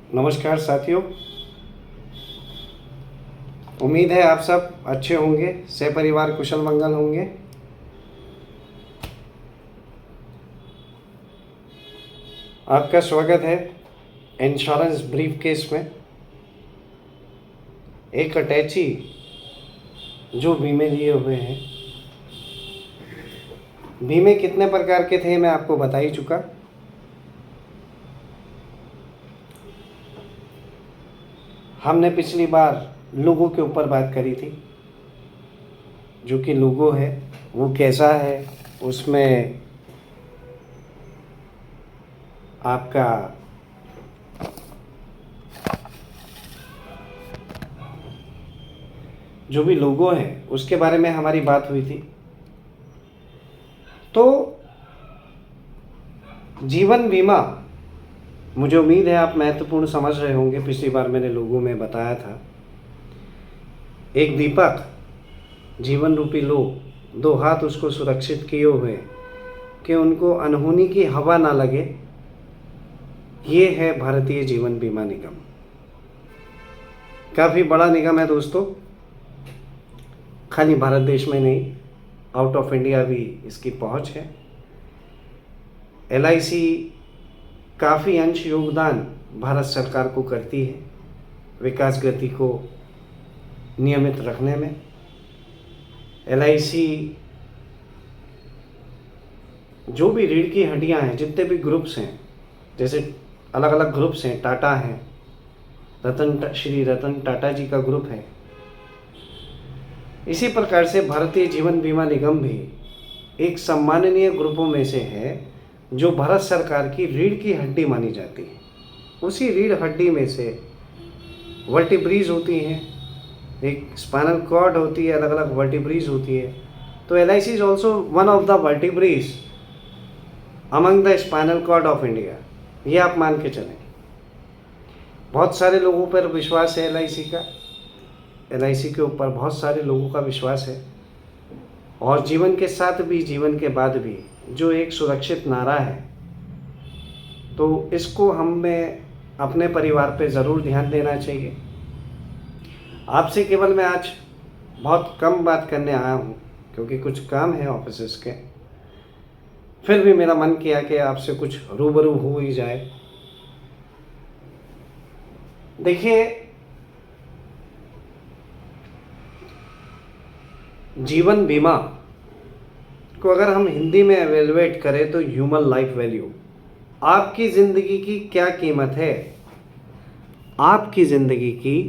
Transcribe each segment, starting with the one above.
नमस्कार साथियों। उम्मीद है आप सब अच्छे होंगे, सपरिवार कुशल मंगल होंगे। आपका स्वागत है इंश्योरेंस ब्रीफ केस में। एक अटैची जो बीमे लिए हुए हैं, बीमे कितने प्रकार के थे मैं आपको बता ही चुका। हमने पिछली बार लोगों के ऊपर बात करी थी। जो कि लोगो है वो कैसा है, उसमें आपका जो भी लोगो है उसके बारे में हमारी बात हुई थी। तो जीवन बीमा, मुझे उम्मीद है आप महत्वपूर्ण समझ रहे होंगे। पिछली बार मैंने लोगों में बताया था, एक दीपक जीवन रूपी लो, दो हाथ उसको सुरक्षित किए हुए कि उनको अनहोनी की हवा ना लगे। ये है भारतीय जीवन बीमा निगम। काफ़ी बड़ा निगम है दोस्तों, खाली भारत देश में नहीं, आउट ऑफ इंडिया भी इसकी पहुंच है। LIC काफ़ी अंश योगदान भारत सरकार को करती है विकास गति को नियमित रखने में। LIC जो भी रीढ़ की हड्डियां हैं, जितने भी ग्रुप्स हैं, जैसे अलग अलग ग्रुप्स हैं, टाटा हैं, श्री रतन टाटा जी का ग्रुप है, इसी प्रकार से भारतीय जीवन बीमा निगम भी एक सम्माननीय ग्रुपों में से है जो भारत सरकार की रीढ़ की हड्डी मानी जाती है। उसी रीढ़ हड्डी में से वर्टिब्रीज होती हैं, एक स्पाइनल कॉर्ड होती है, अलग अलग वर्टिब्रीज होती है। तो LIC is also one of the vertebrae among the spinal cord of India, ये आप मान के चलें। बहुत सारे लोगों पर विश्वास है LIC का, LIC के ऊपर बहुत सारे लोगों का विश्वास है। और जीवन के साथ भी, जीवन के बाद भी जो एक सुरक्षित नारा है, तो इसको हमें अपने परिवार पे ज़रूर ध्यान देना चाहिए। आपसे केवल मैं आज बहुत कम बात करने आया हूँ क्योंकि कुछ काम है ऑफिस के। फिर भी मेरा मन किया कि आपसे कुछ रूबरू हो ही जाए। देखिए, जीवन बीमा को अगर हम हिंदी में एवेलुएट करें तो ह्यूमन लाइफ वैल्यू, आपकी ज़िंदगी की क्या कीमत है, आपकी ज़िंदगी की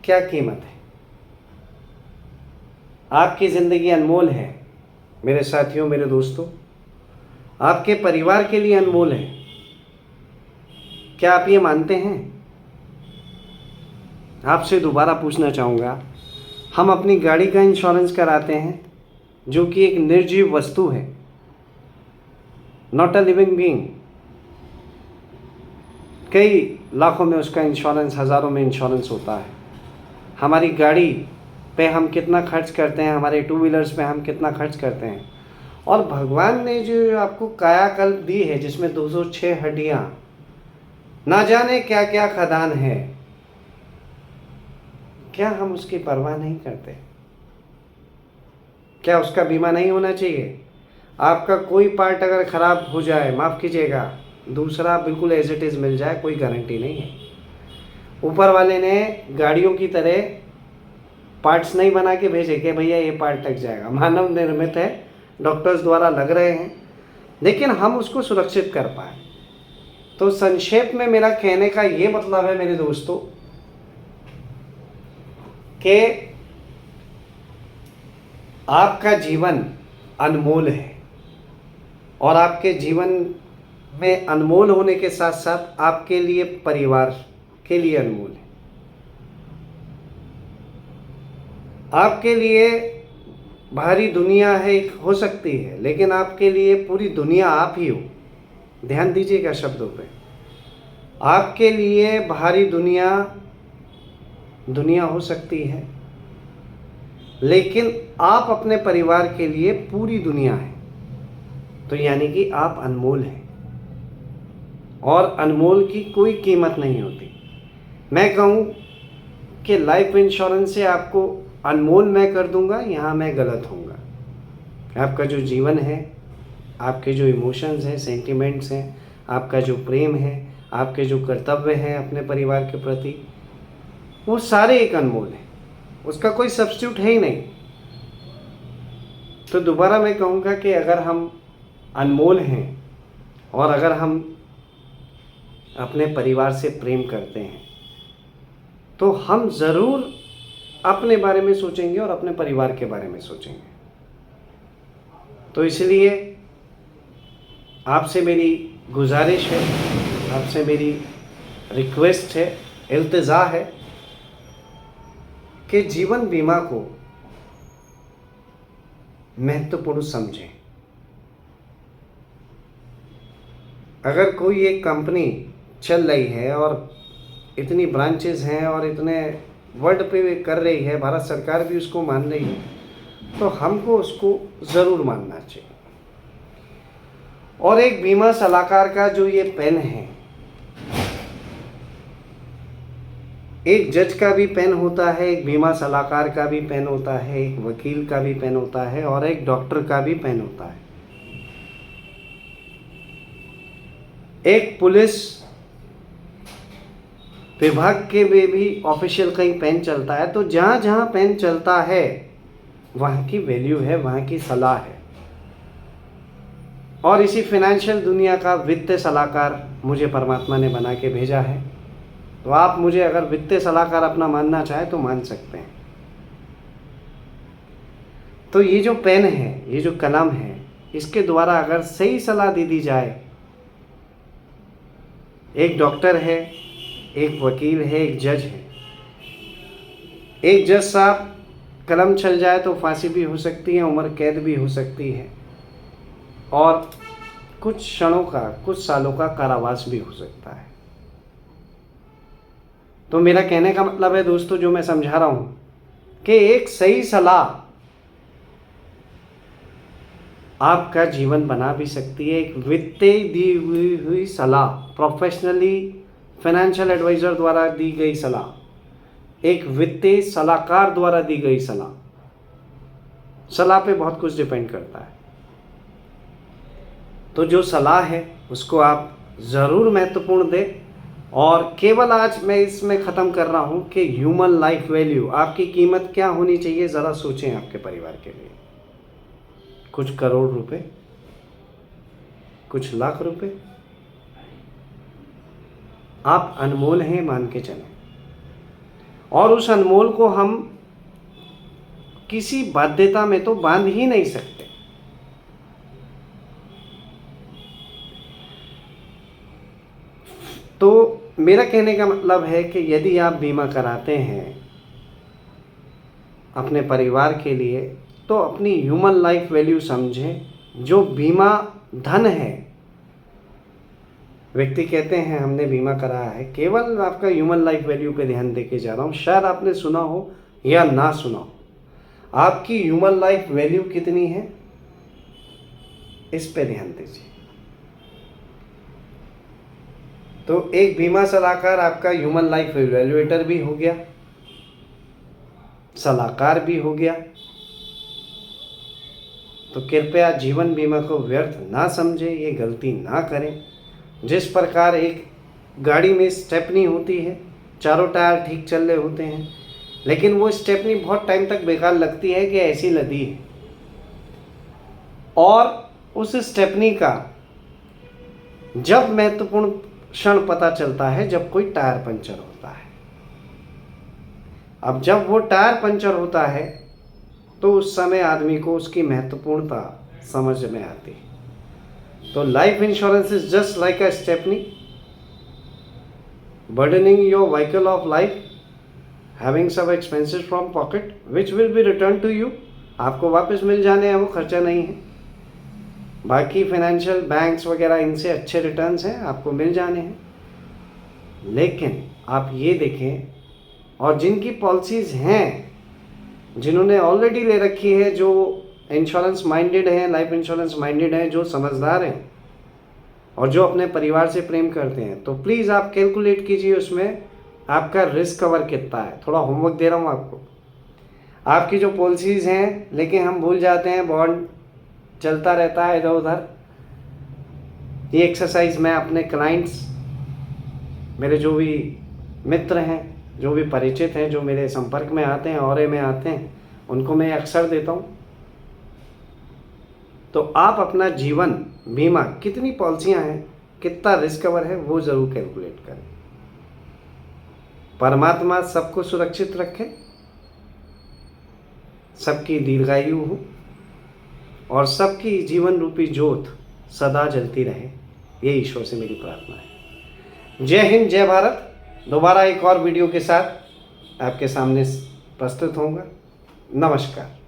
क्या कीमत है। आपकी ज़िंदगी अनमोल है मेरे साथियों, मेरे दोस्तों, आपके परिवार के लिए अनमोल है। क्या आप ये मानते हैं? आपसे दोबारा पूछना चाहूँगा, हम अपनी गाड़ी का इंश्योरेंस कराते हैं जो कि एक निर्जीव वस्तु है, नॉट अ लिविंग बीइंग। कई लाखों में उसका इंश्योरेंस, हज़ारों में इंश्योरेंस होता है। हमारी गाड़ी पे हम कितना खर्च करते हैं, हमारे टू व्हीलर्स पे हम कितना खर्च करते हैं। और भगवान ने जो आपको कायाकल्प दी है जिसमें 206 हड्डियाँ, ना जाने क्या क्या खदान है, क्या हम उसकी परवाह नहीं करते? क्या उसका बीमा नहीं होना चाहिए? आपका कोई पार्ट अगर ख़राब हो जाए, माफ़ कीजिएगा, दूसरा बिल्कुल एज इट इज़ मिल जाए, कोई गारंटी नहीं है। ऊपर वाले ने गाड़ियों की तरह पार्ट्स नहीं बना के भेजे कि भैया ये पार्ट लग जाएगा। मानव निर्मित है, डॉक्टर्स द्वारा लग रहे हैं, लेकिन हम उसको सुरक्षित कर पाए। तो संक्षेप में मेरा कहने का ये मतलब है मेरे दोस्तों कि आपका जीवन अनमोल है, और आपके जीवन में अनमोल होने के साथ साथ आपके लिए, परिवार के लिए अनमोल है। आपके लिए बाहरी दुनिया है, हो सकती है, लेकिन आपके लिए पूरी दुनिया आप ही हो। ध्यान दीजिएगा शब्दों पे। आपके लिए बाहरी दुनिया दुनिया हो सकती है, लेकिन आप अपने परिवार के लिए पूरी दुनिया है। तो यानी कि आप अनमोल हैं, और अनमोल की कोई कीमत नहीं होती। मैं कहूँ कि लाइफ इंश्योरेंस से आपको अनमोल मैं कर दूंगा, यहाँ मैं गलत होऊंगा। आपका जो जीवन है, आपके जो इमोशंस हैं, सेंटिमेंट्स हैं, आपका जो प्रेम है, आपके जो कर्तव्य हैं अपने परिवार के प्रति, वो सारे एक अनमोल हैं, उसका कोई सब्स्टिट्यूट है ही नहीं। तो दोबारा मैं कहूँगा कि अगर हम अनमोल हैं और अगर हम अपने परिवार से प्रेम करते हैं तो हम ज़रूर अपने बारे में सोचेंगे और अपने परिवार के बारे में सोचेंगे। तो इसलिए आपसे मेरी गुजारिश है, आपसे मेरी रिक्वेस्ट है, इल्तिजा है कि जीवन बीमा को महत्वपूर्ण समझें। अगर कोई एक कंपनी चल रही है और इतनी ब्रांचेस हैं और इतने वर्ल्ड पे कर रही है, भारत सरकार भी उसको मान रही है, तो हमको उसको ज़रूर मानना चाहिए। और एक बीमा सलाहकार का जो ये पेन है, एक जज का भी पेन होता है, एक बीमा सलाहकार का भी पेन होता है, एक वकील का भी पेन होता है और एक डॉक्टर का भी पेन होता है, एक पुलिस विभाग के में भी ऑफिशियल कहीं पेन चलता है। तो जहाँ जहाँ पेन चलता है वहाँ की वैल्यू है, वहाँ की सलाह है। और इसी फाइनेंशियल दुनिया का वित्तीय सलाहकार मुझे परमात्मा ने बना के भेजा है। तो आप मुझे अगर वित्तीय सलाहकार अपना मानना चाहें तो मान सकते हैं। तो ये जो पेन है, ये जो कलम है, इसके द्वारा अगर सही सलाह दी जाए, एक डॉक्टर है, एक वकील है, एक जज है। एक जज साहब कलम चल जाए तो फांसी भी हो सकती है, उम्र कैद भी हो सकती है और कुछ क्षणों का, कुछ सालों का कारावास भी हो सकता है। तो मेरा कहने का मतलब है दोस्तों, जो मैं समझा रहा हूं कि एक सही सलाह आपका जीवन बना भी सकती है। एक वित्तीय दी हुई सलाह, प्रोफेशनली फाइनेंशियल एडवाइज़र द्वारा दी गई सलाह, एक वित्तीय सलाहकार द्वारा दी गई सलाह पे बहुत कुछ डिपेंड करता है। तो जो सलाह है उसको आप ज़रूर महत्वपूर्ण दें। और केवल आज मैं इसमें ख़त्म कर रहा हूँ कि ह्यूमन लाइफ वैल्यू, आपकी कीमत क्या होनी चाहिए, ज़रा सोचें आपके परिवार के लिए। कुछ करोड़ रुपए, कुछ लाख रुपए, आप अनमोल हैं मान के चलें। और उस अनमोल को हम किसी बाध्यता में तो बांध ही नहीं सकते। तो मेरा कहने का मतलब है कि यदि आप बीमा कराते हैं अपने परिवार के लिए तो अपनी ह्यूमन लाइफ वैल्यू समझें। जो बीमा धन है, व्यक्ति कहते हैं हमने बीमा कराया है, केवल आपका ह्यूमन लाइफ वैल्यू पे ध्यान देके जा रहा हूँ। शायद आपने सुना हो या ना सुना हो, आपकी ह्यूमन लाइफ वैल्यू कितनी है, इस पे ध्यान दीजिए। तो एक बीमा सलाहकार आपका ह्यूमन लाइफ इवैल्यूएटर भी हो गया, सलाहकार भी हो गया। तो कृपया जीवन बीमा को व्यर्थ ना समझें, ये गलती ना करें। जिस प्रकार एक गाड़ी में स्टेपनी होती है, चारों टायर ठीक चल रहे होते हैं, लेकिन वो स्टेपनी बहुत टाइम तक बेकार लगती है कि ऐसी लदी है, और उस स्टेपनी का जब महत्वपूर्ण क्षण पता चलता है जब कोई टायर पंचर होता है। अब जब वो टायर पंचर होता है तो उस समय आदमी को उसकी महत्वपूर्णता समझ में आती है। तो life insurance is just like a stepney burdening your vehicle of life, having some expenses from pocket which will be return to you. आपको वापस मिल जाने हैं, वो खर्चा नहीं है। बाकी फाइनेंशियल बैंक्स वगैरह इनसे अच्छे रिटर्न्स हैं, आपको मिल जाने हैं। लेकिन आप ये देखें, और जिनकी पॉलिसीज़ हैं, जिन्होंने ऑलरेडी ले रखी है, जो इंश्योरेंस माइंडेड हैं, लाइफ इंश्योरेंस माइंडेड हैं, जो समझदार हैं और जो अपने परिवार से प्रेम करते हैं, तो प्लीज़ आप कैलकुलेट कीजिए उसमें आपका रिस्क कवर कितना है। थोड़ा होमवर्क दे रहा हूँ आपको। आपकी जो पॉलिसीज़ हैं, लेकिन हम भूल जाते हैं, बॉन्ड चलता रहता है इधर उधर। ये एक्सरसाइज मैं अपने क्लाइंट्स, मेरे जो भी मित्र हैं, जो भी परिचित हैं, जो मेरे संपर्क में आते हैं, ऑरे में आते हैं, उनको मैं अक्सर देता हूँ। तो आप अपना जीवन बीमा कितनी पॉलिसियाँ हैं, कितना रिस्क कवर है, वो ज़रूर कैलकुलेट करें। परमात्मा सबको सुरक्षित रखे, सबकी दीर्घायु हो और सबकी जीवन रूपी ज्योत सदा जलती रहे, ये ईश्वर से मेरी प्रार्थना है। जय हिंद, जय भारत। दोबारा एक और वीडियो के साथ आपके सामने प्रस्तुत होऊंगा। नमस्कार।